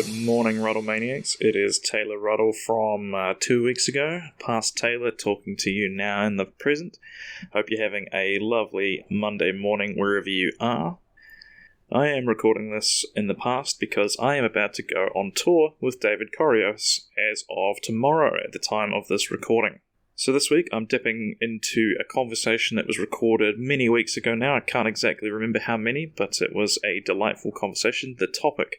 Good morning, Ruddle Maniacs. It is Taylor Ruddle from 2 weeks ago. Past Taylor talking to you now in the present. Hope you're having a lovely Monday morning wherever you are. I am recording this in the past because I am about to go on tour with David Corrios as of tomorrow at the time of this recording. So this week I'm dipping into a conversation that was recorded many weeks ago now. I can't exactly remember how many, but it was a delightful conversation. The topic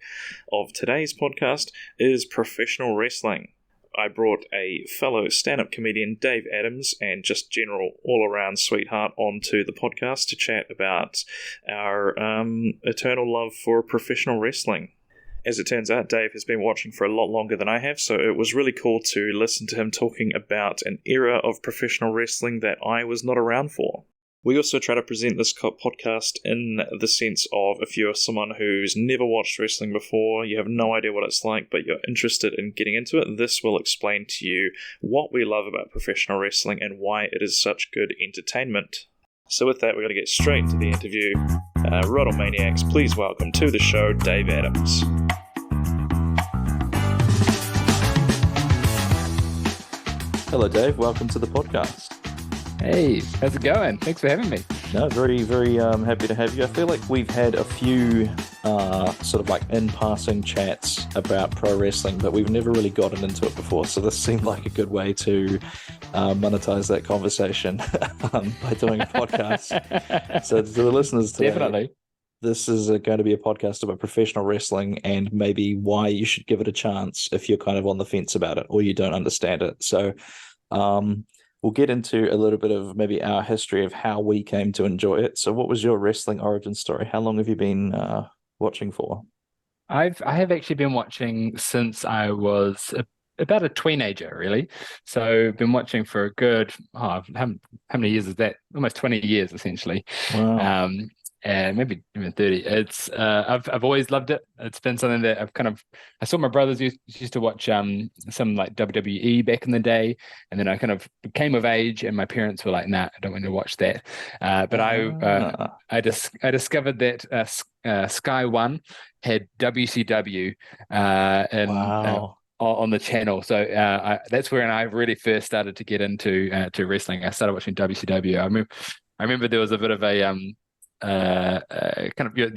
of today's podcast is professional wrestling. I brought a fellow stand-up comedian, Dave Adams, and just general all-around sweetheart onto the podcast to chat about our eternal love for professional wrestling. As it turns out, Dave has been watching for a lot longer than I have, so it was really cool to listen to him talking about an era of professional wrestling that I was not around for. We also try to present this podcast in the sense of if you're someone who's never watched wrestling before, you have no idea what it's like, but you're interested in getting into it, this will explain to you what we love about professional wrestling and why it is such good entertainment. So with that, we're going to get straight into the interview. Ruddle Maniacs, please welcome to the show, Dave Adams. Hello, Dave. Welcome to the podcast. Hey, how's it going? Thanks for having me. No, very, very happy to have you. I feel like we've had a few sort of like in-passing chats about pro wrestling, but we've never really gotten into it before. So this seemed like a good way to monetize that conversation by doing a podcast. So to the listeners today, Definitely. This is going to be a podcast about professional wrestling and maybe why you should give it a chance if you're kind of on the fence about it or you don't understand it. So we'll get into a little bit of maybe our history of how we came to enjoy it. So what was your wrestling origin story? How long have you been watching for? I have actually been watching since I was about a teenager, really. So been watching for a good, how many years is that? Almost 20 years, essentially. Wow. And maybe even 30. It's I've always loved it. It's been something that I saw my brothers used to watch some like WWE back in the day, and then I kind of came of age, and my parents were like, "Nah, I don't want to watch that." But I discovered that Sky One had WCW Wow. on the channel. So that's where I really first started to get into to wrestling. I started watching WCW. I remember there was a bit of a there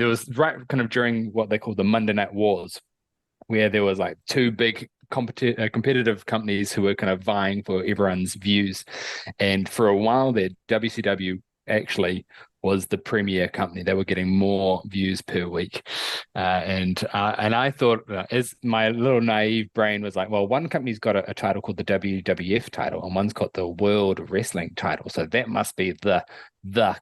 was kind of during what they call the Monday Night Wars, where there was like two big competitive companies who were kind of vying for everyone's views, and for a while there, WCW actually was the premier company. They were getting more views per week, and I thought, as my little naive brain was like, well, one company's got a title called the WWF title, and one's got the World Wrestling title, so that must be the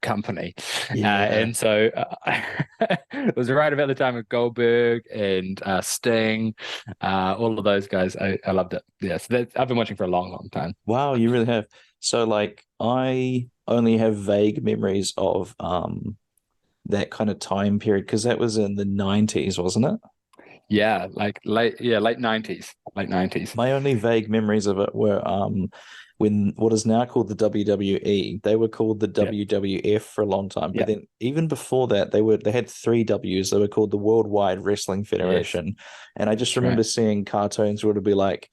company. Yeah. And so it was right about the time of Goldberg and Sting, all of those guys. I loved it. Yeah, so I've been watching for a long time. Wow, you really have. So like I only have vague memories of that kind of time period because that was in the 90s, wasn't it? Yeah, like late 90s. My only vague memories of it were when what is now called the WWE, they were called the WWF for a long time. But then even before that, they had three W's. They were called the Worldwide Wrestling Federation. Yes. And I just remember seeing cartoons where it would be like,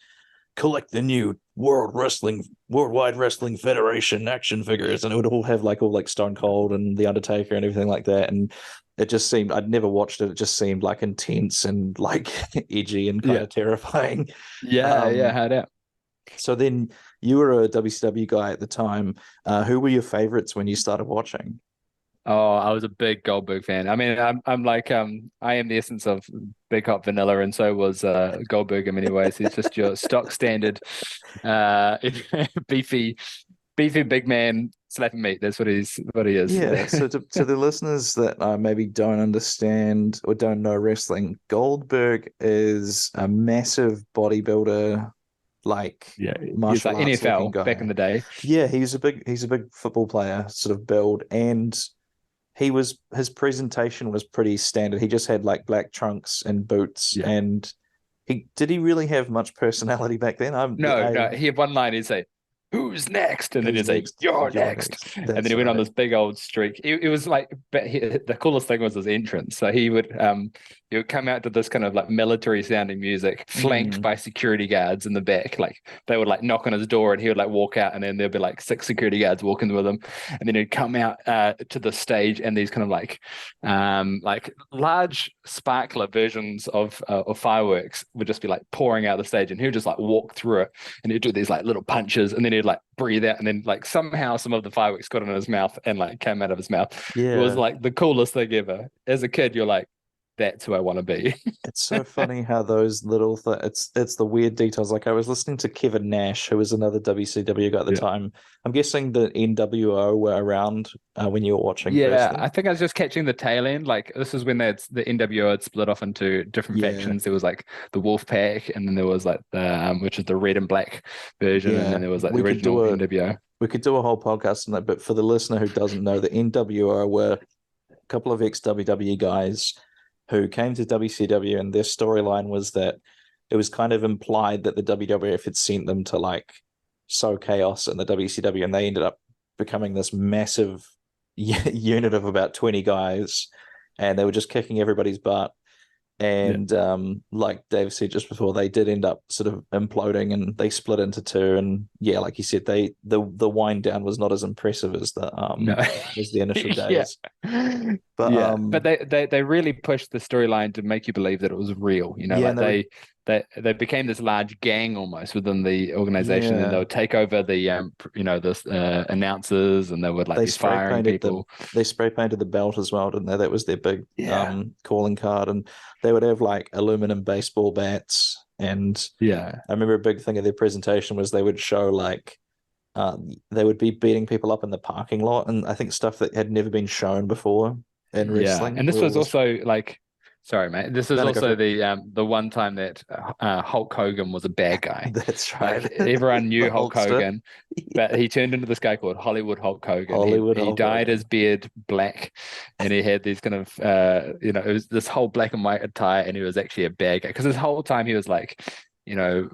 collect the new Worldwide Wrestling Federation action figures, and it would all have like Stone Cold and The Undertaker and everything like that. And it just seemed, I'd never watched it. It just seemed like intense and like edgy and kind of terrifying. How that. So then you were a WCW guy at the time. Who were your favorites when you started watching? Oh, I was a big Goldberg fan. I mean, I'm like I am the essence of big hot vanilla, and so was Goldberg in many ways. He's just your stock standard beefy big man slapping meat. That's what he is. Yeah. So to the listeners that maybe don't understand or don't know wrestling, Goldberg is a massive bodybuilder. He's like NFL guy. Back in the day. Yeah, he's a big football player sort of build, and his presentation was pretty standard. He just had like black trunks and boots, and did he really have much personality back then? No, he had one line. He'd say, who's next? And then Who's he'd say, next? you're You're next. next. And then That's he went on right. this big old streak. It was like, but the coolest thing was his entrance. So he would come out to this kind of like military sounding music, flanked Mm. by security guards in the back. Like they would like knock on his door and he would like walk out, and then there'd be like 6 security guards walking with him. And then he'd come out to the stage, and these kind of like large sparkler versions of fireworks would just be like pouring out the stage, and he would just like walk through it, and he'd do these like little punches, and then he'd like breathe out, and then like somehow some of the fireworks got in his mouth and like came out of his mouth. It was Yeah. like the coolest thing ever. As a kid, you're like, that's who I want to be. It's so funny how those little it's the weird details. Like I was listening to Kevin Nash, who was another WCW guy at the Yeah. time. I'm guessing the NWO were around when you were watching first Yeah, then. I think I was just catching the tail end. Like this is when the NWO had split off into different Yeah, factions. There was like the Wolf Pack, and then there was like the which is the red and black version, and yeah. then there was like the We could original do a NWO. we could do a whole podcast on that, but for the listener who doesn't know, the NWO were a couple of ex-WWE guys who came to WCW, and their storyline was that it was kind of implied that the WWF had sent them to like sow chaos in the WCW, and they ended up becoming this massive unit of about 20 guys, and they were just kicking everybody's butt. Yeah. And like Dave said just before, they did end up sort of imploding, and they split into two. And yeah, like you said, the wind down was not as impressive No. as the initial Yeah. days. But Yeah. But they really pushed the storyline to make you believe that it was real. You know, yeah, like and they were they became this large gang almost within the organization, and they yeah would take over the this announcers, and they would like they be spray firing painted people. they spray painted the belt as well, didn't they? That was their big Yeah. calling card, and they would have like aluminum baseball bats. And Yeah. I remember a big thing of their presentation was they would show like they would be beating people up in the parking lot, and I think stuff that had never been shown before in Yeah, wrestling. and this Where all was this also like, sorry, mate. This is no, no, go for also it. the one time that Hulk Hogan was a bad guy. That's right. Like everyone knew The Hulk Hulkster. Hogan, but he turned into this guy called Hollywood Hulk Hogan. Hollywood He Hulk dyed Hogan. his beard black, and he had these kind of it was this whole black and white attire, and he was actually a bad guy because this whole time he was like, you know,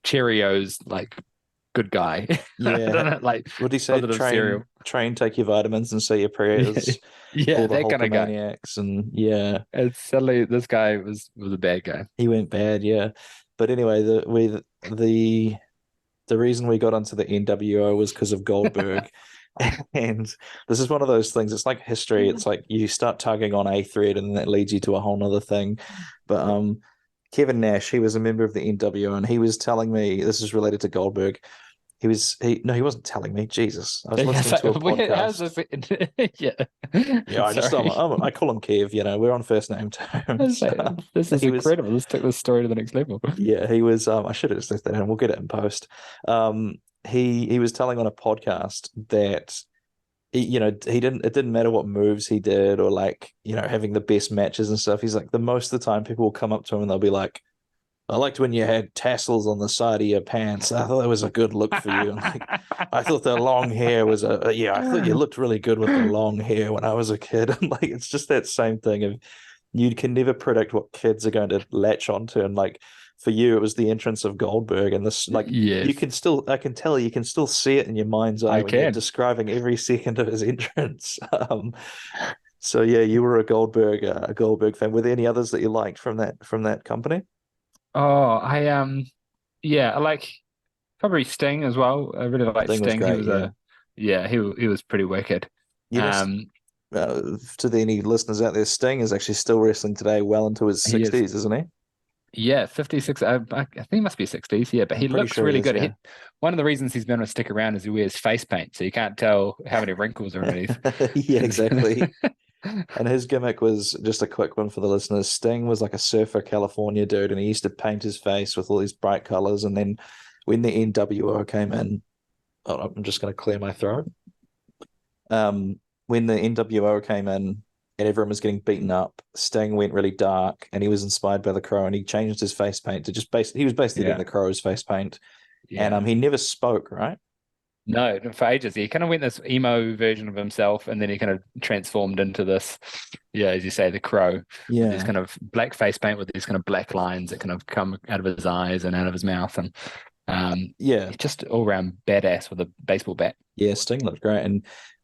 Cheerios like good guy. I don't Yeah. know, like What do you say? positive cereal. Train, take your vitamins and say your Yeah, prayers. yeah, All the that kind of guy. Hulkamaniacs, and yeah, And suddenly this guy was a bad guy. he went bad. Yeah, but anyway, the reason we got onto the NWO was because of Goldberg. And this is one of those things. It's like history. It's like you start tugging on a thread, and that leads you to a whole nother thing. But Kevin Nash, he was a member of the NWO, and he was telling me this is related to Goldberg. He wasn't telling me. Jesus, I was listening to a How's podcast. this? Yeah. Yeah, Sorry. I call him Kev. You know, we're on first name terms. This is He was incredible. Let's take this story to the next level. yeah, he was. I should have just left that in. We'll get it in post. He was telling on a podcast that he didn't. It didn't matter what moves he did, or like having the best matches and stuff. He's like, the most of the time people will come up to him and they'll be like, I liked when you had tassels on the side of your pants. I thought that was a good look for you. And like, I thought the long hair was I thought you looked really good with the long hair when I was a kid. And like, it's just that same thing of you can never predict what kids are going to latch onto. And like for you, it was the entrance of Goldberg, and this like Yes, I can tell you can still see it in your mind's eye I when you're can. describing every second of his entrance. So yeah, you were a Goldberg fan. Were there any others that you liked from that company? Oh, yeah, I like probably Sting as well. I really like Thing was Sting. He great, was yeah. he was pretty wicked. You know, Um, any listeners out there, Sting is actually still wrestling today, well into his he is 60s, isn't he? Yeah, 56. I think he must be 60s. Yeah, but I'm he pretty looks sure he really is, good. yeah. One of the reasons he's been able to stick around is he wears face paint, so you can't tell how many wrinkles are underneath. Yeah, exactly. And his gimmick was just a quick one for the listeners. Sting was like a surfer California dude, and he used to paint his face with all these bright colors. And then when the NWO came in, I'm just going to clear my throat. When the NWO came in and everyone was getting beaten up, Sting went really dark, and he was inspired by the Crow, and he changed his face paint to just he was basically doing Yeah, the Crow's face paint, and yeah. he never spoke, right? No, for ages. He kind of went this emo version of himself, and then he kind of transformed into this, yeah, as you say, the Crow, with these Yeah, kind of black face paint with these kind of black lines that kind of come out of his eyes and out of his mouth. And Yeah, He's just all around badass with a baseball bat. yeah. Sting looked great,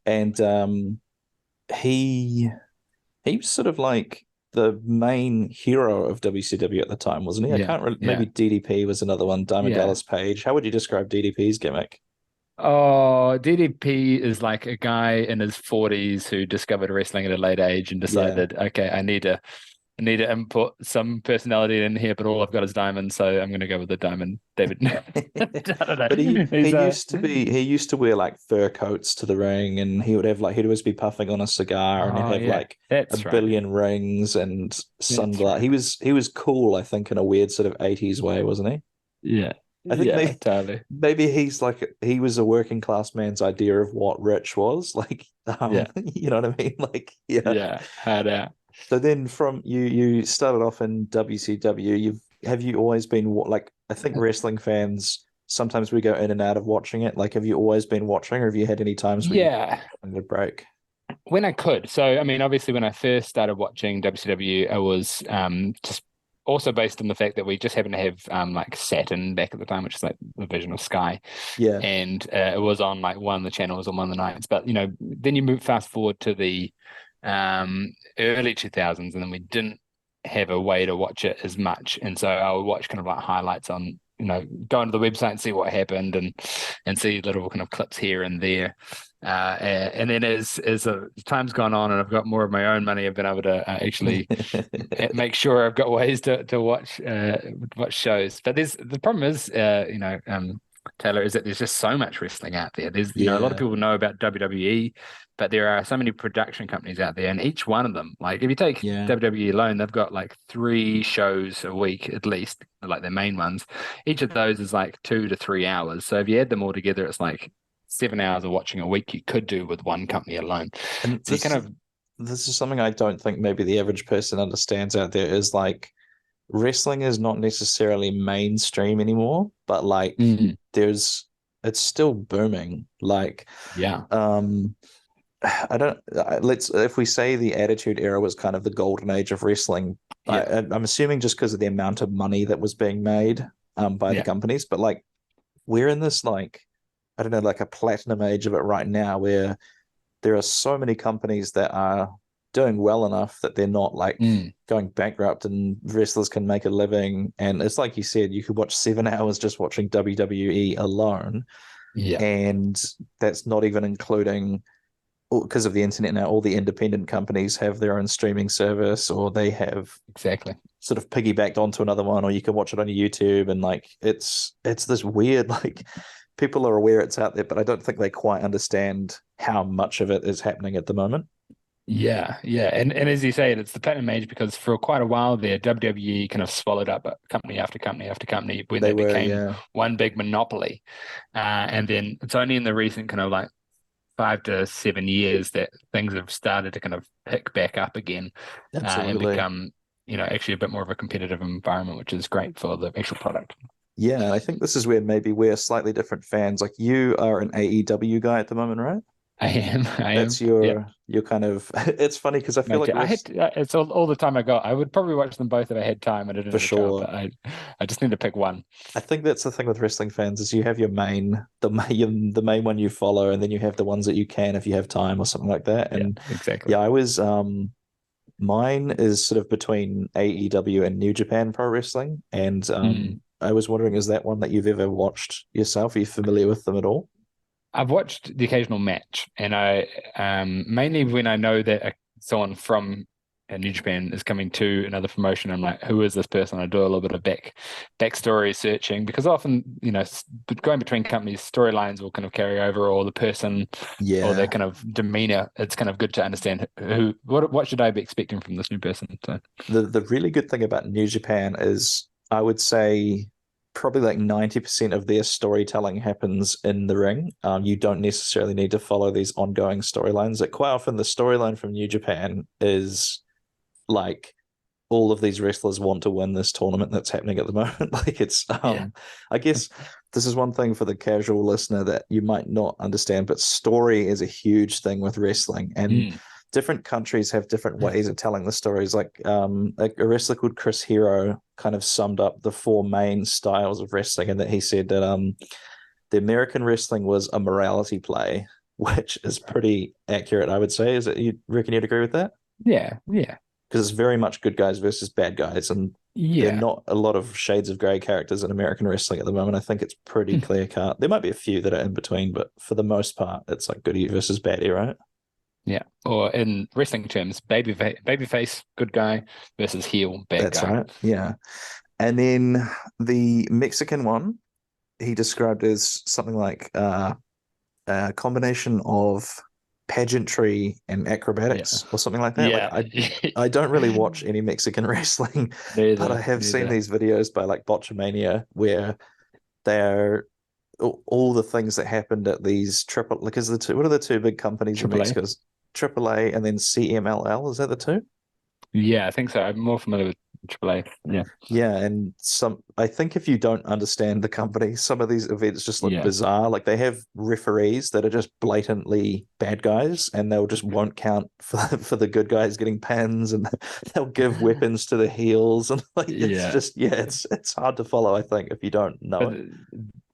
and he he was sort of like the main hero of WCW at the time, wasn't he? I Yeah, can't really. yeah, Maybe DDP was another one. Diamond yeah. Dallas Page. How would you describe DDP's gimmick? Oh, DDP is like a guy in his 40s who discovered wrestling at a late age and Yeah. decided, okay, I need to input some personality in here, but all I've got is diamond, so I'm going to go with the diamond. David, I don't But he know. he He's used to wear like fur coats to the ring, and he would have like he'd always be puffing on a cigar, and he'd oh have yeah, like a that's right. billion rings and That's sunglasses. right. He was cool, I think, in a weird sort of 80s way, wasn't he? Yeah, I think yeah, totally. maybe he's like he was a working class man's idea of what rich was. Like Yeah, you know what I mean? Like yeah. yeah, hard out. So then from you started off in WCW. Have you always been like I think wrestling fans sometimes we go in and out of watching it. Like have you always been watching or have you had any times where you Yeah, wanted a break? when I could. So, I mean, obviously, when I first started watching WCW, I was just also based on the fact that we just happened to have like Saturn back at the time, which is like the version of Sky, Yeah. and it was on like one of the channels on one of the nights. But you know, then you move fast forward to the early 2000s, and then we didn't have a way to watch it as much, and so I would watch kind of like highlights on. You know, go into the website and see what happened, and see little kind of clips here and there. And then as time's gone on and I've got more of my own money, I've been able to actually make sure I've got ways to watch shows. But there's the problem is, Taylor, is that there's just so much wrestling out there. There's a lot of Yeah. people know about WWE, but there are so many production companies out there, and each one of them, like if you take Yeah. WWE alone, they've got like 3 shows a week at least, like their main ones. Each of those is like 2 to 3 hours. So if you add them all together, it's like 7 hours of watching a week you could do with one company alone. And So you kind of this is something I don't think maybe the average person understands out there is like wrestling is not necessarily mainstream anymore, but like there's it's still booming. Like yeah, I don't let's if we say the Attitude Era was kind of the golden age of wrestling, yeah, I'm assuming just because of the amount of money that was being made by the yeah, companies, but like we're in this like I don't know like a platinum age of it right now where there are so many companies that are doing well enough that they're not like going bankrupt and wrestlers can make a living. And it's like you said, you could watch 7 hours just watching WWE alone. yeah, And that's not even including because of the internet now, all the independent companies have their own streaming service or they have exactly. sort of piggybacked onto another one, or you can watch it on YouTube. And like it's this weird like people are aware it's out there, but I don't think they quite understand how much of it is happening at the moment. Yeah, yeah, and as you say, it's the platinum age because for quite a while there, WWE kind of swallowed up company after company after company when They they were, became yeah, one big monopoly. And then it's only in the recent kind of like 5 to 7 years that things have started to kind of pick back up again and absolutely. become, actually a bit more of a competitive environment, which is great for the actual product. Yeah, and I think this is where maybe we're slightly different fans. Like you are an AEW guy at the moment, right? I That's am, yeah. your kind of. It's funny because I feel like I we're had it's all the time I got. I would probably watch them both if I had time and I didn't for have a job, sure. but I just need to pick one. I think that's the thing with wrestling fans is you have your the main one you follow, and then you have the ones that you can if you have time or something like that. Yeah, And exactly. yeah, I was mine is sort of between AEW and New Japan Pro Wrestling, and I was wondering, is that one that you've ever watched yourself? Are you familiar with them at all? I've watched the occasional match, and I mainly when I know that someone from New Japan is coming to another promotion, I'm like, who is this person? I do a little bit of backstory searching because often, going between companies, storylines will kind of carry over, or the person, or their Yeah. kind of demeanor. It's kind of good to understand what should I be expecting from this new person. So The really good thing about New Japan is I would say probably like 90% of their storytelling happens in the ring. You don't necessarily need to follow these ongoing storylines. Like quite often the storyline from New Japan is like all of these wrestlers want to win this tournament that's happening at the moment. Like it's yeah, I guess this is one thing for the casual listener that you might not understand, but story is a huge thing with wrestling. And different countries have different ways of telling the stories. Like a wrestler called Chris Hero kind of summed up the 4 main styles of wrestling, and that he said that the American wrestling was a morality play, which is pretty accurate, I would say. Is it? You reckon you'd agree with that? Yeah, yeah, Because it's very much good guys versus bad guys, and there are not a lot of shades of grey characters in American wrestling at the moment. I think it's pretty clear cut. There might be a few that are in between, but for the most part, it's like goodie versus baddie, right? Yeah. Or in wrestling terms, babyface, good guy versus heel, bad That's guy. right. Yeah. And then the Mexican one, he described as something like a combination of pageantry and acrobatics or something like that. Yeah. Like I don't really watch any Mexican wrestling, but I have seen these videos by like Botchamania where they're all the things that happened at these triple, like is the two, what are the 2 big companies in AAA. Mexico? AAA and then CMLL, is that the 2? Yeah, I think so. I'm more familiar with AAA. Yeah. Yeah, and I think if you don't understand the company, some of these events just look bizarre. Like they have referees that are just blatantly bad guys, and they'll just won't count for the good guys getting pins, and they'll give weapons to the heels, and like it's hard to follow, I think, if you don't know it.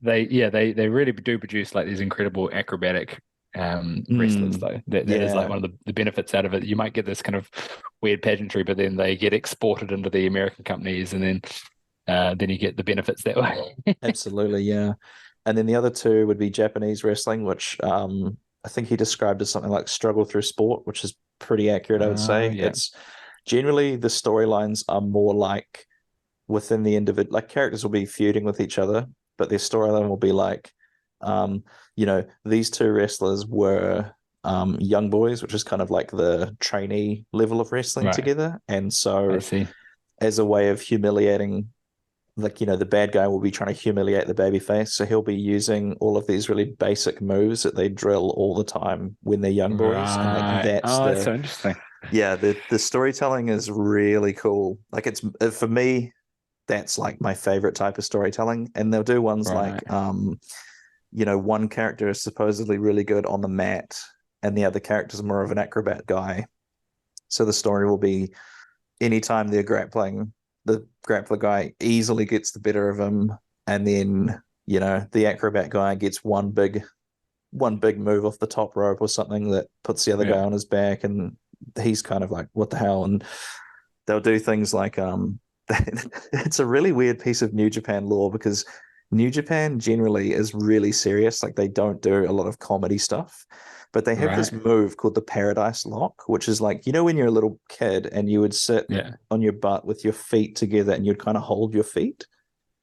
They really do produce like these incredible acrobatic wrestlers though. That is like one of the benefits out of it. You might get this kind of weird pageantry, but then they get exported into the American companies, and then you get the benefits that way. Absolutely, yeah. And then the other 2 would be Japanese wrestling, which I think he described as something like struggle through sport, which is pretty accurate, I would say. Yeah. It's generally the storylines are more like within the individual, like characters will be feuding with each other, but their storyline will be like, these 2 wrestlers were young boys, which is kind of like the trainee level of wrestling together. And so I see. As a way of humiliating, like, the bad guy will be trying to humiliate the babyface. So he'll be using all of these really basic moves that they drill all the time when they're young boys. And like that's that's so interesting. Yeah, the storytelling is really cool. Like it's for me, that's like my favorite type of storytelling. And they'll do ones like one character is supposedly really good on the mat and the other character is more of an acrobat guy. So the story will be anytime they're grappling, the grappler guy easily gets the better of him, and then the acrobat guy gets one big move off the top rope or something that puts the other guy on his back, and he's kind of like, what the hell? And they'll do things like it's a really weird piece of New Japan lore, because New Japan generally is really serious. Like they don't do a lot of comedy stuff, but they have this move called the Paradise Lock, which is like, when you're a little kid and you would sit on your butt with your feet together and you'd kind of hold your feet,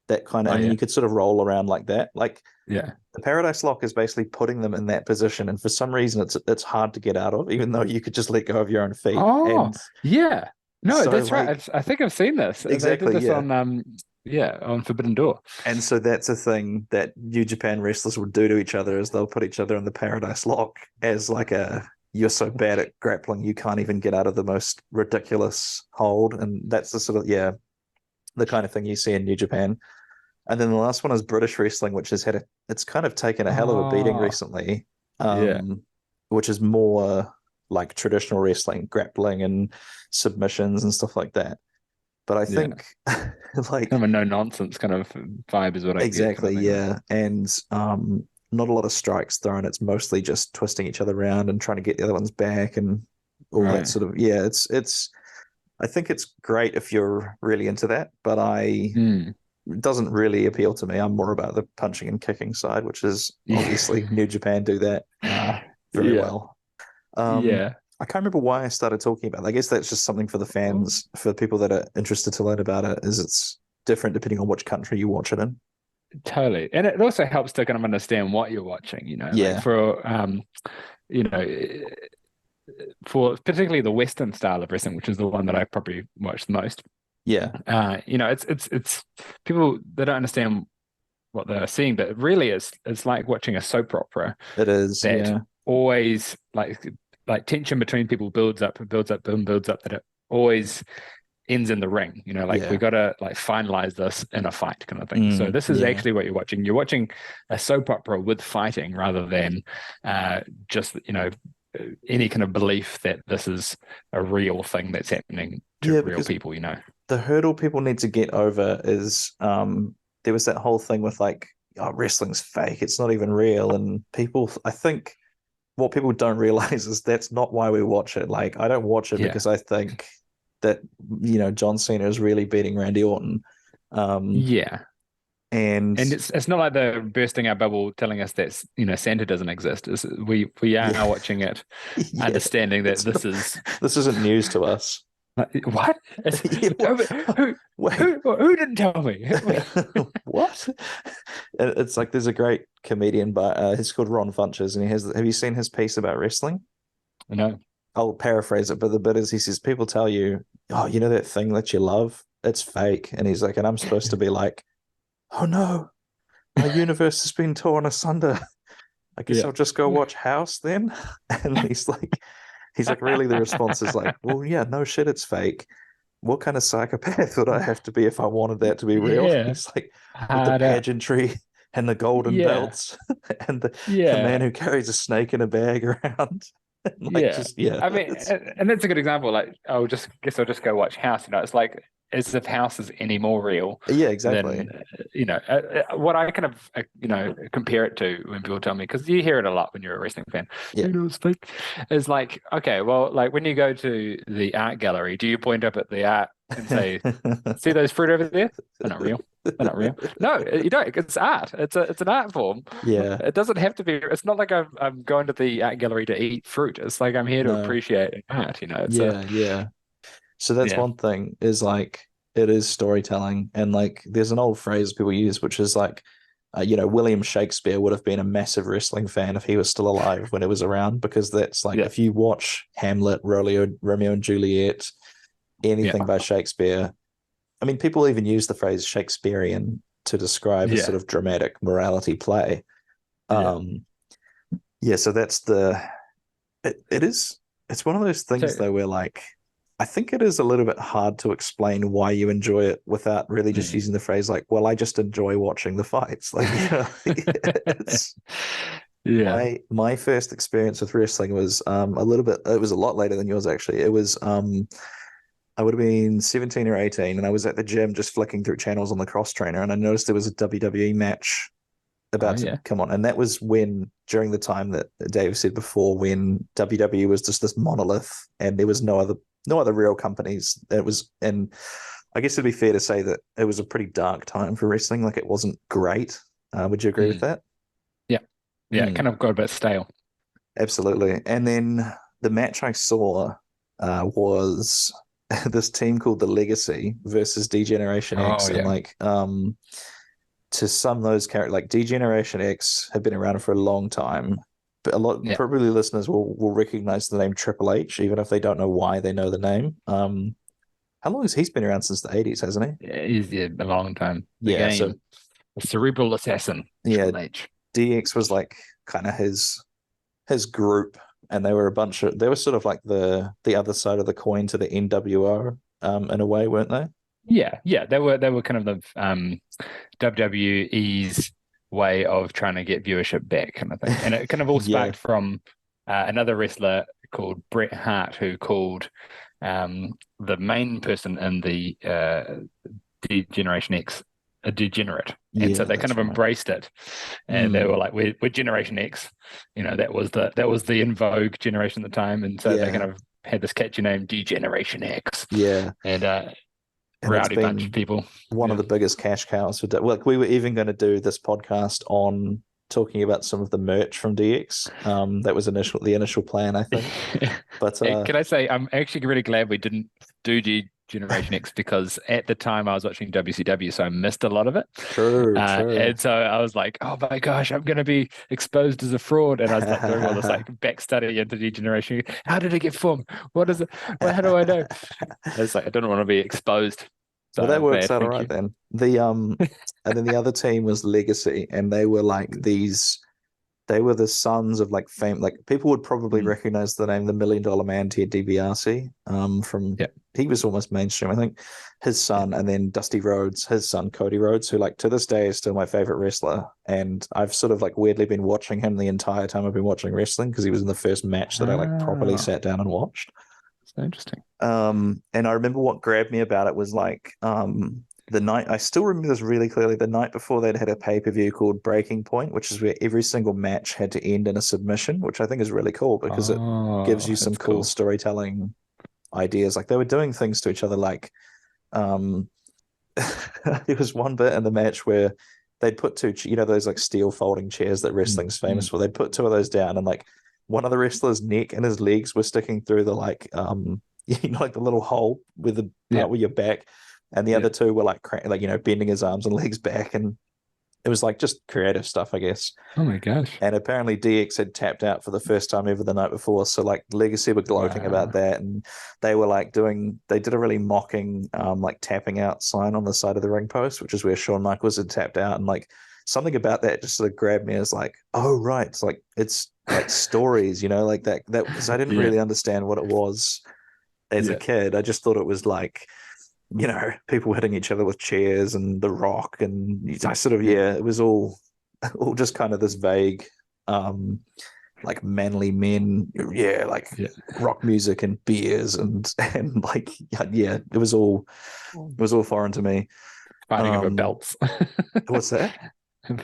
that kind of, and you could sort of roll around like that. Like the Paradise Lock is basically putting them in that position. And for some reason it's hard to get out of, even though you could just let go of your own feet. Oh, and no, so, that's like, right. I think I've seen this. Exactly. They did this on Forbidden Door. And so that's a thing that New Japan wrestlers would do to each other, is they'll put each other in the Paradise Lock as like you're so bad at grappling you can't even get out of the most ridiculous hold. And that's the sort of the kind of thing you see in New Japan. And then the last one is British wrestling, which has it's kind of taken a hell of a beating recently, which is more like traditional wrestling, grappling and submissions and stuff like that. But I think like kind of a no nonsense kind of vibe is what I exactly, get. And not a lot of strikes thrown. It's mostly just twisting each other around and trying to get the other one's back and all that sort of it's I think it's great if you're really into that, but it doesn't really appeal to me. I'm more about the punching and kicking side, which is obviously New Japan do that very well. I can't remember why I started talking about it. I guess that's just something for the fans, for people that are interested to learn about it, is it's different depending on which country you watch it in. Totally. And it also helps to kind of understand what you're watching, like for particularly the Western style of wrestling, which is the one that I probably watch the most. It's people that don't understand what they're seeing, but really it's like watching a soap opera. It is that always like tension between people builds up, that it always ends in the ring. We gotta like finalize this in a fight kind of thing. So this is actually what you're watching. You're watching a soap opera with fighting rather than just any kind of belief that this is a real thing that's happening to real people, The hurdle people need to get over is there was that whole thing with like, oh, wrestling's fake, it's not even real. And people, I think what people don't realize is that's not why we watch it. Like, I don't watch it because I think that, John Cena is really beating Randy Orton. And it's not like they're bursting our bubble telling us that Santa doesn't exist. We are watching it, understanding that this isn't news to us. What? Who didn't tell me? What? It's like there's a great comedian, but he's called Ron Funches, and have you seen his piece about wrestling? No. I'll paraphrase it, but the bit is he says, people tell you, oh, that thing that you love, it's fake. And he's like, and I'm supposed to be like, oh no, my universe has been torn asunder. I guess I'll just go watch House then. And he's like, really, the response is like, well, yeah, no shit, it's fake. What kind of psychopath would I have to be if I wanted that to be real? He's like, with the pageantry and the golden belts and the man who carries a snake in a bag around. I mean, and that's a good example. Like, I'll just go watch House. It's like, as if House is any more real. Yeah, exactly. Than, what I kind of compare it to when people tell me, because you hear it a lot when you're a wrestling fan. It's fake. It's like, okay, well, like when you go to the art gallery, do you point up at the art and say, "See those fruit over there? They're not real. They're not real." No, you don't. It's art. It's an art form. Yeah. It doesn't have to be. It's not like I'm going to the art gallery to eat fruit. It's like I'm here to appreciate art. Yeah. So that's one thing, is like, it is storytelling. And like, there's an old phrase people use, which is like, William Shakespeare would have been a massive wrestling fan if he was still alive when it was around, because that's like, if you watch Hamlet, Romeo and Juliet, anything by Shakespeare, I mean, people even use the phrase Shakespearean to describe a sort of dramatic morality play. So that's it's one of those things though, where like, I think it is a little bit hard to explain why you enjoy it without really just using the phrase like, well, I just enjoy watching the fights. Like, it's my first experience with wrestling was it was a lot later than yours, actually. It was I would have been 17 or 18, and I was at the gym just flicking through channels on the cross trainer, and I noticed there was a WWE match about to come on. And that was during the time that Dave said before, when WWE was just this monolith and there was no other real companies. And I guess it'd be fair to say that it was a pretty dark time for wrestling. Like, it wasn't great. Would you agree with that? Yeah, it kind of got a bit stale. Absolutely. And then the match I saw was this team called the Legacy versus D-Generation X. And like, to some of those characters, like D-Generation X have been around for a long time. But probably listeners will recognize the name Triple H, even if they don't know why they know the name. How long has he been around? Since the 80s, hasn't he? Yeah, he's a long time. So a cerebral assassin. Triple H. DX was like kind of his group, and they were sort of like the other side of the coin to the NWO, in a way, weren't they? Yeah. They were kind of the WWE's way of trying to get viewership back, kind of thing. And it kind of all sparked from another wrestler called Bret Hart, who called the main person in the Generation X a degenerate. And so they kind of embraced it, and they were like, we're Generation X. That was the in vogue generation at the time. And so they kind of had this catchy name, Degeneration X. And rowdy bunch of people. One of the biggest cash cows for like, we were even going to do this podcast on talking about some of the merch from DX. That was the initial plan, I think. But can I say, I'm actually really glad we didn't do Generation X, because at the time I was watching WCW, so I missed a lot of it. True. And so I was like, oh my gosh, I'm going to be exposed as a fraud. And I was like doing all this like back study into Degeneration. How did it get formed? What is it? How do I know? It's like, I don't want to be exposed. So well, that works out all right then. And then the other team was Legacy, and they were like these they were the sons of like fame. Like people would probably Mm. recognize the name, the $1 Million Man, Ted DiBiase. From Yeah. he was almost mainstream. I think his son, and then Dusty Rhodes, his son Cody Rhodes, who like to this day is still my favorite wrestler. And I've sort of like weirdly been watching him the entire time I've been watching wrestling because he was in the first match that I like properly sat down and watched. So interesting. And I remember what grabbed me about it was like the night, I still remember this really clearly, the night before they'd had a pay-per-view called Breaking Point, which is where every single match had to end in a submission, which I think is really cool because it gives you some cool storytelling ideas. Like they were doing things to each other, like there was one bit in the match where they'd put two, those like steel folding chairs that wrestling's famous for. They'd put two of those down, and like one of the wrestlers' neck and his legs were sticking through the like like the little hole with the part where your back, and the other two were like bending his arms and legs back, and it was like just creative stuff, I guess. Oh my gosh. And apparently DX had tapped out for the first time ever the night before. So like Legacy were gloating about that. And they were like they did a really mocking like tapping out sign on the side of the ring post, which is where Shawn Michaels had tapped out. And like something about that just sort of grabbed me as like, oh right. It's like stories, like that because I didn't really understand what it was as a kid. I just thought it was like, people hitting each other with chairs and The Rock, and I sort of it was all just kind of this vague like manly men, rock music and beers and like it was all foreign to me. Fighting over belts. What's that?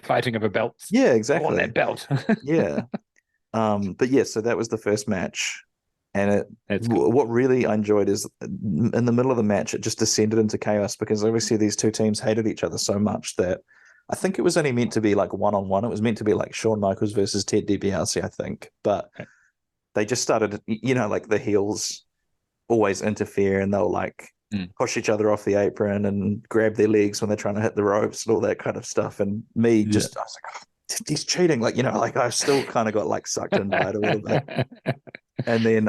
Fighting over belts. Yeah, exactly. On that belt. Yeah. But yeah, so that was the first match. And cool. What really I enjoyed is in the middle of the match, it just descended into chaos because obviously these two teams hated each other so much that I think it was only meant to be like one-on-one. It was meant to be like Shawn Michaels versus Ted DiBiase, I think. But they just started, like the heels always interfere and they'll like push each other off the apron and grab their legs when they're trying to hit the ropes and all that kind of stuff. And I was like, oh, he's cheating. Like, like I've still kind of got like sucked in by it a little bit. And then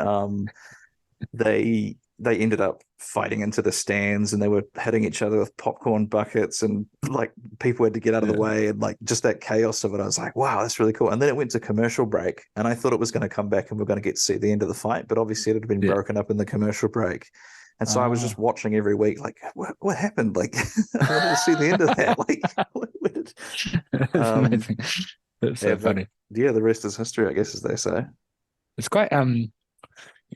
they ended up fighting into the stands and they were hitting each other with popcorn buckets and like people had to get out of the way and like just that chaos of it. I was like, wow, that's really cool. And then it went to commercial break and I thought it was going to come back and we're going to get to see the end of the fight, but obviously it had been broken up in the commercial break. And so I was just watching every week, like, what happened? Like, I wanted to see the end of that. Like, what did... That's amazing. That's so funny. Yeah, the rest is history, I guess, as they say. It's quite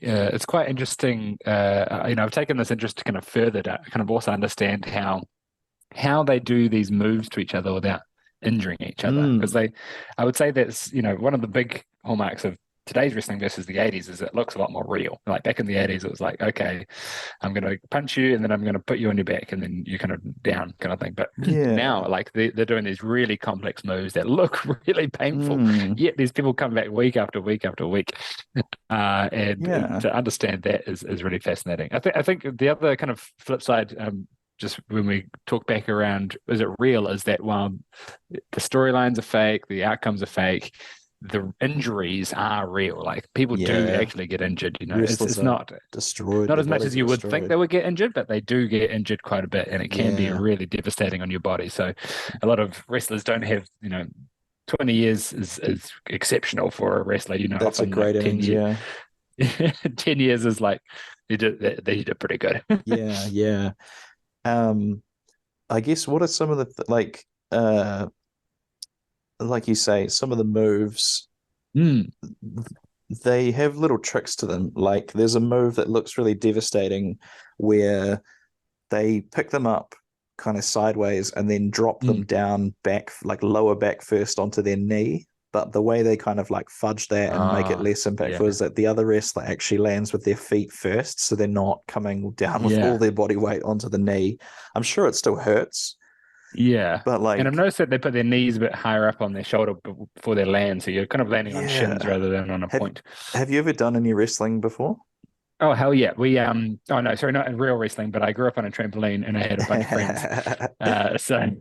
it's quite interesting. I've taken this interest to kind of further to kind of also understand how they do these moves to each other without injuring each other. Because I would say that's one of the big hallmarks of today's wrestling versus the 80s is it looks a lot more real. Like back in the 80s, it was like, okay, I'm going to punch you and then I'm going to put you on your back and then you're kind of down kind of thing. But now, like they're doing these really complex moves that look really painful. Yet these people come back week after week after week. And to understand that is really fascinating. I think the other kind of flip side, just when we talk back around, is it real? Is that while the storylines are fake, the outcomes are fake, the injuries are real. Like people do actually get injured. It's not destroyed. Not as much as you would think they would get injured, but they do get injured quite a bit, and it can be really devastating on your body. So, a lot of wrestlers don't have 20 years is exceptional for a wrestler. That's a great innings. 10 years is like they did pretty good. Yeah. I guess what are some of the like you say, some of the moves, they have little tricks to them. Like there's a move that looks really devastating where they pick them up kind of sideways and then drop them down back, like lower back first onto their knee. But the way they kind of like fudge that and make it less impactful is that the other wrestler actually lands with their feet first. So they're not coming down with all their body weight onto the knee. I'm sure it still hurts. Yeah, but and I've noticed that they put their knees a bit higher up on their shoulder before they land, so you're kind of landing on shins rather than on a point. Have you ever done any wrestling before? Oh hell yeah, we oh no, sorry, not in real wrestling, but I grew up on a trampoline and I had a bunch of friends. So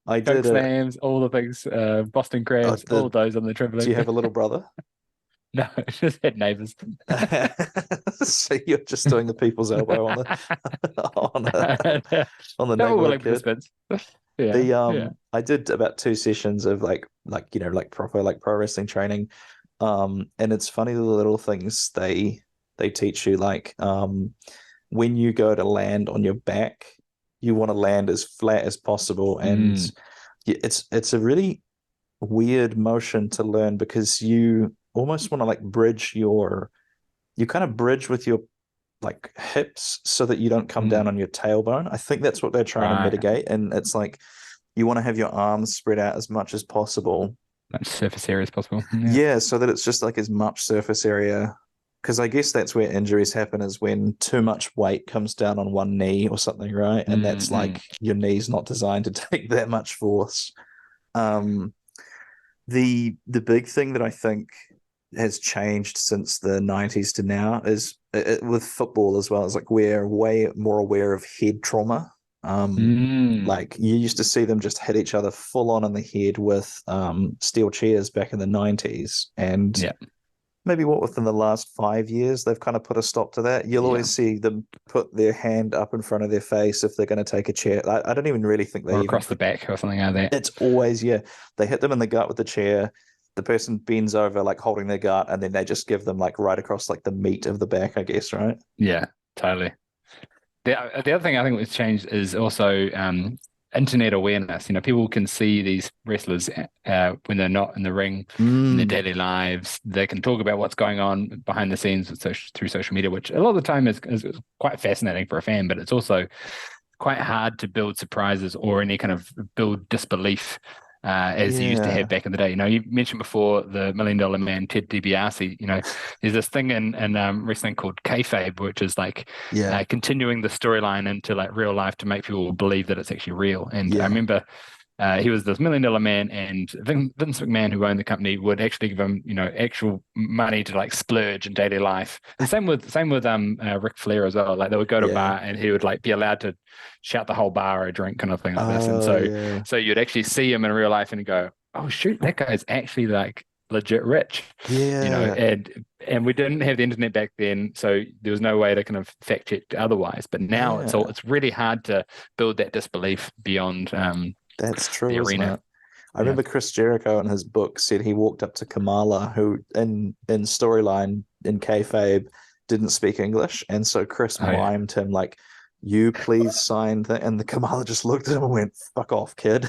I did slams, all the things, Boston crabs, all those on the trampoline. Do you have a little brother? No, I just had neighbors. So you're just doing the people's elbow on the on the neighborhood kid. The Yeah. I did about 2 sessions of like proper like pro wrestling training. And it's funny the little things they teach you, like when you go to land on your back, you want to land as flat as possible, and it's a really weird motion to learn because you almost want to like you kind of bridge with your like hips so that you don't come down on your tailbone. I think that's what they're trying to Right. mitigate, and it's like you want to have your arms spread out as much as possible. Much surface area as possible. Yeah. Yeah, so that it's just like as much surface area. Because I guess that's where injuries happen, is when too much weight comes down on one knee or something, right? And that's like your knee's not designed to take that much force. Um, the big thing that I think has changed since the 90s to now is with football as well. Is like we're way more aware of head trauma. Like you used to see them just hit each other full on in the head with steel chairs back in the 90s, and Yeah. maybe within the last 5 years they've kind of put a stop to that. You'll always see them put their hand up in front of their face if they're going to take a chair. I don't even really think they Or even across the back or something like that. It's always they hit them in the gut with the chair. The person bends over like holding their gut, and then they just give them like right across like the meat of the back, I guess, right? Yeah, totally. The other thing I think that's changed is also internet awareness. People can see these wrestlers when they're not in the ring in their daily lives. They can talk about what's going on behind the scenes through social media, which a lot of the time is quite fascinating for a fan, but it's also quite hard to build surprises or any kind of build disbelief as you used to have back in the day. You mentioned before the $1 Million Man, Ted DiBiase. There's this thing in wrestling called kayfabe, which is like continuing the storyline into like real life to make people believe that it's actually real. And I remember he was this $1 Million Man, and Vince McMahon, who owned the company, would actually give him, actual money to like splurge in daily life. And same with Ric Flair as well. Like they would go to a bar, and he would like be allowed to shout the whole bar a drink kind of thing like this. And so you'd actually see him in real life and go, oh shoot, that guy's actually like legit rich. And we didn't have the internet back then, so there was no way to kind of fact check otherwise. But now it's really hard to build that disbelief beyond that's true, the arena. Isn't it? I remember Chris Jericho in his book said he walked up to Kamala, who in storyline in kayfabe didn't speak English, and so Chris mimed him like, "You please sign that," and the Kamala just looked at him and went, "Fuck off, kid."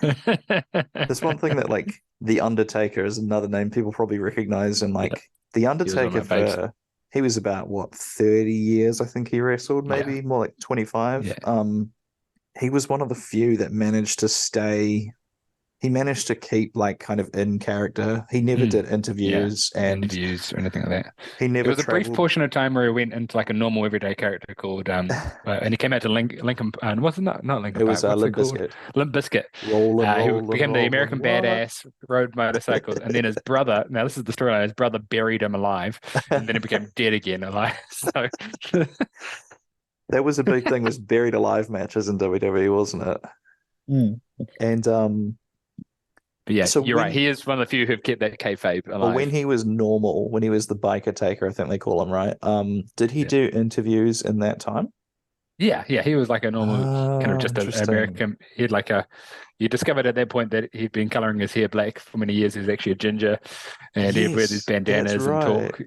There's one thing that like The Undertaker is another name people probably recognize, and like The Undertaker he was about 30 years, I think he wrestled, maybe more like 25. He was one of the few that managed to keep like kind of in character. He never did interviews or anything like that. He never. There was a brief portion of time where he went into like a normal everyday character called and he came out to Lincoln. Wasn't not Lincoln? It was Limp Bizkit. Limp Bizkit. Who became the American badass, rode motorcycles, and then his brother. Now this is the storyline. His brother buried him alive, and then he became dead again alive. So that was a big thing. Was buried alive matches in WWE, wasn't it? And but yeah, so you're right. He is one of the few who've kept that kayfabe alive. But when he was normal, when he was the biker taker, I think they call him, right? Did he do interviews in that time? Yeah, he was like a normal kind of just an American. He had like you discovered at that point that he'd been coloring his hair black for many years. He was actually a ginger, and he'd wear these bandanas and talk.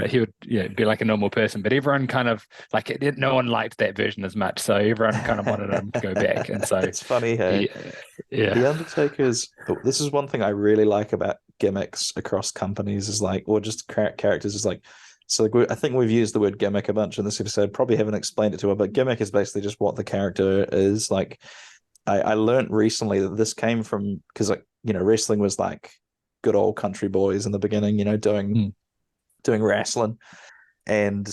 He would be like a normal person, but everyone kind of like no one liked that version as much, so everyone kind of wanted him to go back. And so it's funny, hey, The Undertaker's. This is one thing I really like about gimmicks across companies is like, or just characters is like. So I think we've used the word gimmick a bunch in this episode. Probably haven't explained it to her, but gimmick is basically just what the character is. Like, I learned recently that this came from because wrestling was like good old country boys in the beginning, doing wrestling, and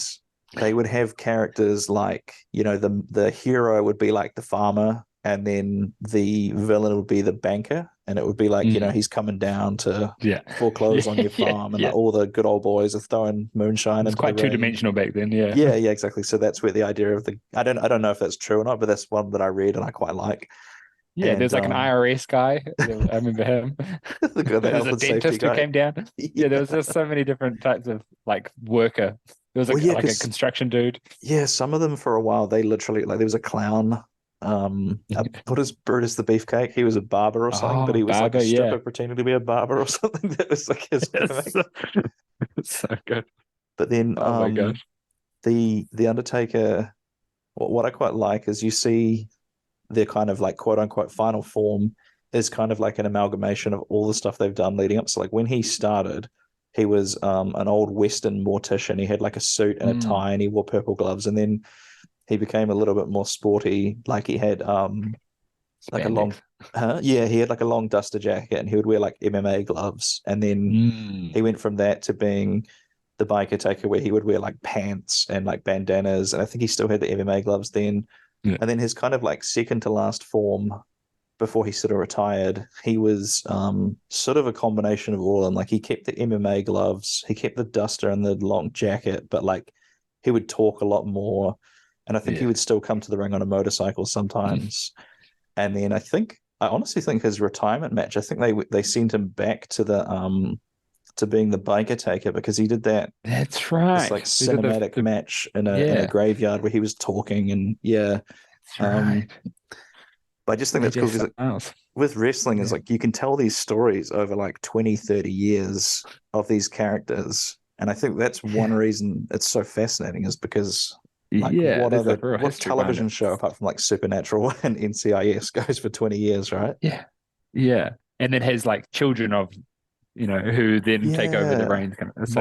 they would have characters like the hero would be like the farmer, and then the villain would be the banker, and it would be like he's coming down to foreclose on your farm, and all the good old boys are throwing moonshine. It's quite two-dimensional back then. Yeah, exactly. So that's where the idea of I don't know if that's true or not, but that's one that I read and I quite like. Yeah, and there's like an IRS guy. I remember him. the health and safety guy who came down. Yeah, there was just so many different types of like worker There was Well, yeah, like a construction dude. yeah, some of them for a while they literally like there was a clown. What is Brutus the Beefcake? He was a barber or something, but Oh, he was like a Barber, yeah. stripper pretending to be a barber or something. That was like his It's gimmick. so good. But then Oh my gosh. the Undertaker, what I quite like is you see their kind of like quote unquote final form is kind of like an amalgamation of all the stuff they've done leading up. So like when he started, he was an old Western mortician. He had like a suit and a tie and he wore purple gloves. And then he became a little bit more sporty. Like he had like a long he had like a long duster jacket and he would wear like MMA gloves. And then he went from that to being the biker taker where he would wear like pants and like bandanas. And I think he still had the MMA gloves then. Yeah. And then his kind of like second to last form before he sort of retired, he was sort of a combination of all. And like he kept the MMA gloves, he kept the duster and the long jacket, but like he would talk a lot more. And I think he would still come to the ring on a motorcycle sometimes. And then I honestly think his retirement match, I think they sent him back to the to being the biker taker because he did that. That's right. It's like cinematic match in a graveyard where he was talking and That's right. But I just think that's cool because with wrestling is like you can tell these stories over like 20, 30 years of these characters. And I think that's one reason it's so fascinating is because like what television show apart from like Supernatural and NCIS goes for 20 years, right? Yeah. Yeah. And then has like children of who then take over the reins. It's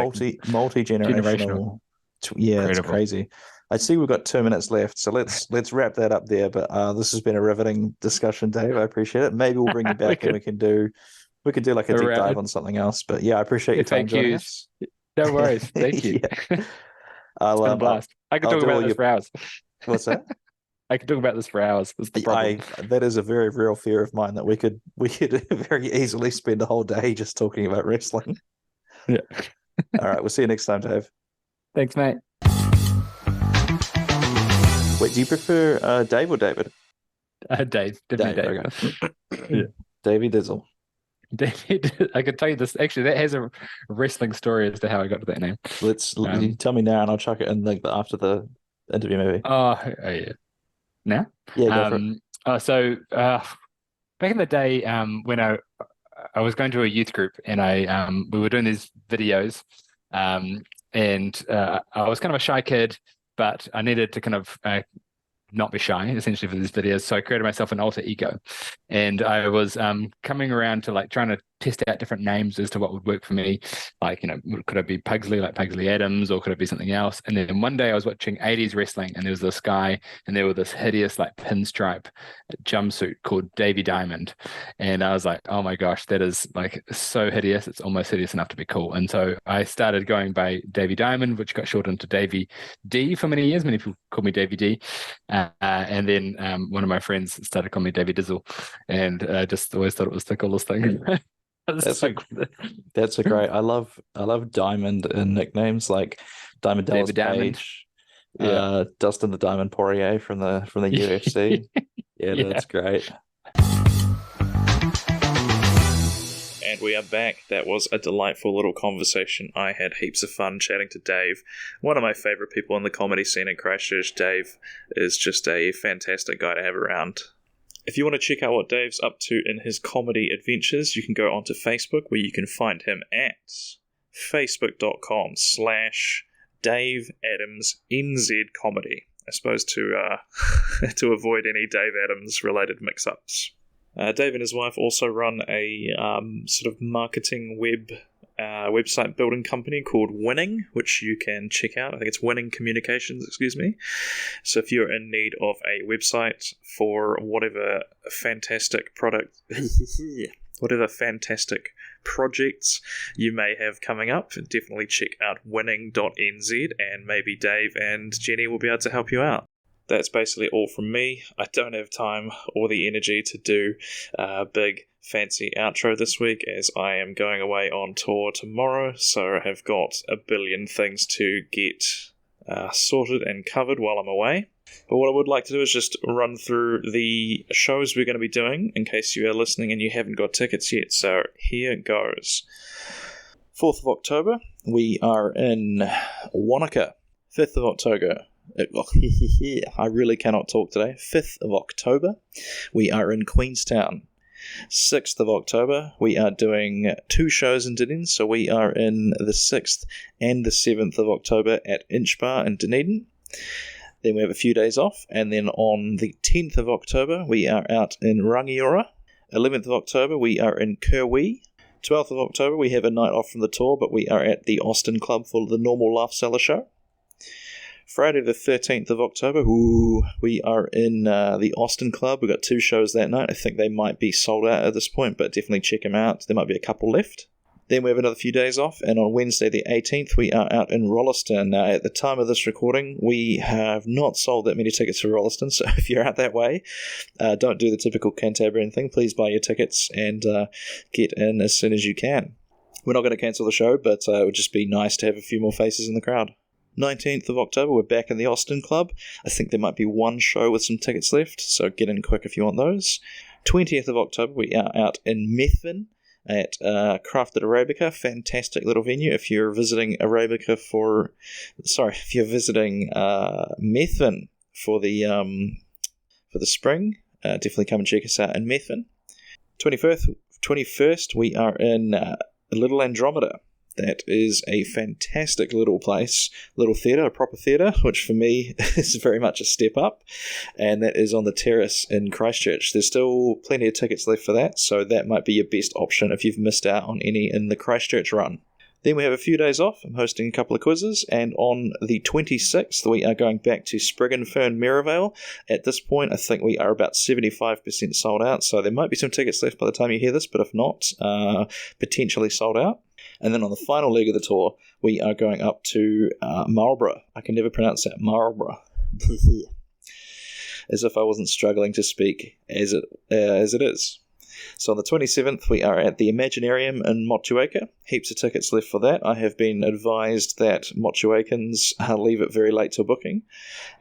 multi-generational. Yeah, Incredible. It's crazy. I see we've got 2 minutes left, so let's wrap that up there. But this has been a riveting discussion, Dave. I appreciate it. Maybe we'll bring you back and we can do like a deep dive on something else. But yeah, I appreciate your time joining us. No worries. Thank you. It's been a blast. I could talk about this for hours. What's that? I could talk about this for hours. That's the problem. That is a very real fear of mine that we could very easily spend a whole day just talking about wrestling. Yeah. All right. We'll see you next time, Dave. Thanks, mate. Wait, do you prefer Dave or David? Dave. Definitely Dave. Okay. Yeah. Davey Dizzle. I could tell you this. Actually, that has a wrestling story as to how I got to that name. You tell me now, and I'll chuck it in after the interview, maybe. Oh yeah. Now? Yeah, go for it. So back in the day, when I was going to a youth group, and we were doing these videos, and I was kind of a shy kid, but I needed to kind of not be shy essentially for these videos. So I created myself an alter ego, and I was coming around to like trying to test out different names as to what would work for me. Like, could I be Pugsley, like Pugsley Adams, or could it be something else? And then one day I was watching 80s wrestling, and there was this guy, and there was this hideous like pinstripe jumpsuit called Davy Diamond. And I was like, oh my gosh, that is like so hideous. It's almost hideous enough to be cool. And so I started going by Davy Diamond, which got shortened to Davy D for many years. Many people called me Davy D. And then one of my friends started calling me Davy Dizzle, and I just always thought it was the coolest thing. That's a great. I love Diamond in nicknames like Diamond Dallas Page, Dustin the Diamond Poirier from the UFC. Yeah, that's great. And we are back. That was a delightful little conversation. I had heaps of fun chatting to Dave, one of my favourite people in the comedy scene in Christchurch. Dave is just a fantastic guy to have around. If you want to check out what Dave's up to in his comedy adventures, you can go onto Facebook, where you can find him at facebook.com/DaveAdamsNZComedy. I suppose to avoid any Dave Adams related mix-ups. Dave and his wife also run a sort of marketing website building company called Winning, which you can check out. I think it's Winning Communications, excuse me. So if you're in need of a website for whatever fantastic projects you may have coming up, definitely check out winning.nz, and maybe Dave and Jenny will be able to help you out. That's basically all from me. I don't have time or the energy to do a big fancy outro this week, as I am going away on tour tomorrow, so I have got a billion things to get sorted and covered while I'm away. But what I would like to do is just run through the shows we're going to be doing, in case you are listening and you haven't got tickets yet. So here goes. 4th of October, we are in Wanaka. 5th of October. I really cannot talk today. 5th of October, we are in Queenstown. 6th of October, we are doing 2 shows in Dunedin, so we are in the 6th and the 7th of October at Inch Bar in Dunedin. Then we have a few days off, and then on the 10th of October, we are out in Rangiora. 11th of October, we are in Kiwi. 12th of October, we have a night off from the tour, but we are at the Austin Club for the normal Laugh Cellar show. Friday the 13th of October, we are in the Austin Club. We've got 2 shows that night. I think they might be sold out at this point, but definitely check them out. There might be a couple left. Then we have another few days off, and on Wednesday the 18th, we are out in Rolleston. Now, at the time of this recording, we have not sold that many tickets for Rolleston, so if you're out that way, don't do the typical Cantabrian thing. Please buy your tickets and get in as soon as you can. We're not going to cancel the show, but it would just be nice to have a few more faces in the crowd. 19th of October, we're back in the Austin Club. I think there might be 1 show with some tickets left, so get in quick if you want those. 20th of October, we are out in Methven at Crafted Arabica. Fantastic little venue. If you're visiting Methven for the spring, definitely come and check us out in Methven. 21st, we are in Little Andromeda. That is a fantastic little place, little theatre, a proper theatre, which for me is very much a step up, and that is on the terrace in Christchurch. There's still plenty of tickets left for that, so that might be your best option if you've missed out on any in the Christchurch run. Then we have a few days off. I'm hosting a couple of quizzes, and on the 26th, we are going back to Sprig and Fern Merivale. At this point, I think we are about 75% sold out, so there might be some tickets left by the time you hear this, but if not, potentially sold out. And then on the final leg of the tour, we are going up to Marlborough. I can never pronounce that. Marlborough. As if I wasn't struggling to speak as it is. So on the 27th, we are at the Imaginarium in Motueka. Heaps of tickets left for that. I have been advised that Motuekans leave it very late till booking.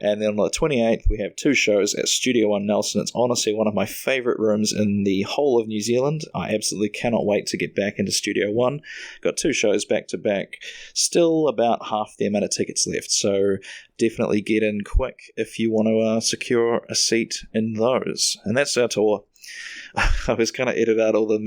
And then on the 28th, we have 2 shows at Studio One Nelson. It's honestly one of my favourite rooms in the whole of New Zealand. I absolutely cannot wait to get back into Studio One. Got 2 shows back to back. Still about half the amount of tickets left. So definitely get in quick if you want to secure a seat in those. And that's our tour. I was kind of edit out all the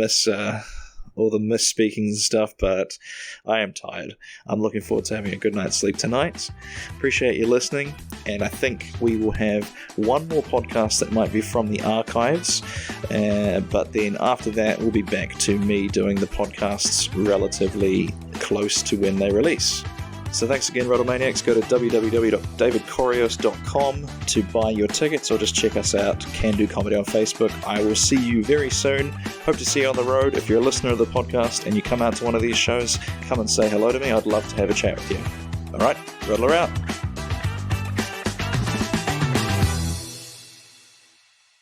misspeakings and stuff, but I am tired. I'm looking forward to having a good night's sleep tonight. Appreciate you listening, and I think we will have 1 more podcast that might be from the archives, but then after that we'll be back to me doing the podcasts relatively close to when they release. So thanks again, Ruddle Maniacs. Go to www.davidcorios.com to buy your tickets, or just check us out, Can Do Comedy on Facebook. I will see you very soon. Hope to see you on the road. If you're a listener of the podcast and you come out to one of these shows, come and say hello to me. I'd love to have a chat with you. All right, Ruddler out.